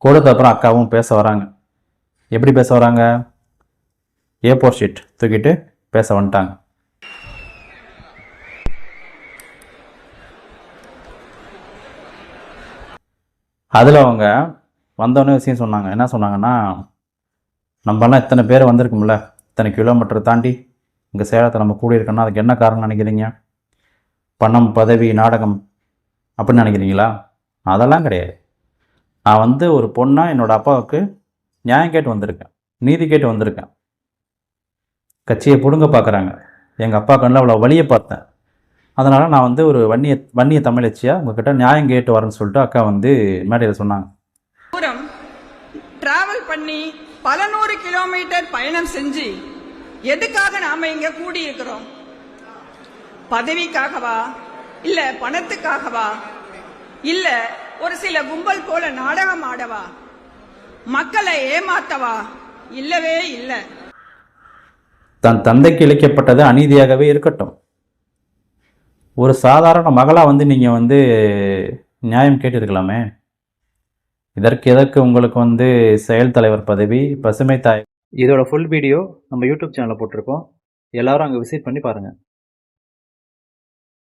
கொடுத்த அப்புறம் அக்காவும் பேச வராங்க. எப்படி பேச வராங்க? A4 ஷீட் தூக்கிட்டு பேச வந்துட்டாங்க. அதில் அவங்க வந்தோடனே விஷயம் சொன்னாங்க. என்ன சொன்னாங்கன்னா, நம்மலாம் இத்தனை பேர் வந்திருக்கும்ல, இத்தனை கிலோமீட்டர் தாண்டி இங்கே சேலத்தை நம்ம கூடியிருக்கோன்னா அதுக்கு என்ன காரணம் நினைக்கிறீங்க? பணம், பதவி, நாடகம் அப்படின்னு நினைக்கிறீங்களா? அதெல்லாம் கிடையாது. நான் ஒரு பொண்ணாக என்னோடய அப்பாவுக்கு நியாயம் கேட்டு வந்திருக்கேன், நீதி கேட்டு வந்திருக்கேன். கட்சியை பிடுங்க பார்க்குறாங்க. எங்கள் அப்பா கண்ணில் அவ்வளோ வழியை பார்த்தேன். அதனால் நான் ஒரு வன்னிய தமிழச்சியாக உங்ககிட்ட நியாயம் கேட்டு வரேன்னு சொல்லிட்டு அக்கா மேடையில் சொன்னாங்க. தூரம் டிராவல் பண்ணி பல 100 கிலோமீட்டர் பயணம் செஞ்சு எதுக்காக நாம இங்க கூடி இருக்கிறோம்? பதவிக்காகவா? இல்ல பணத்துக்காகவா? இல்ல ஒரு சில கும்பல் போல நாடகம் ஆடவா? மக்களை ஏமாத்தவா? இல்லவே இல்லை. தன் தந்தைக்கு இழைக்கப்பட்டது அநீதியாகவே இருக்கட்டும், ஒரு சாதாரண மகளாக நீங்கள் நியாயம் கேட்டிருக்கலாமே. எதற்கு உங்களுக்கு செயல் தலைவர் பதவி, பசுமை தாய்? இதோட ஃபுல் வீடியோ நம்ம யூடியூப் சேனலில் போட்டிருக்கோம். எல்லாரும் அங்கே விசிட் பண்ணி பாருங்கள்.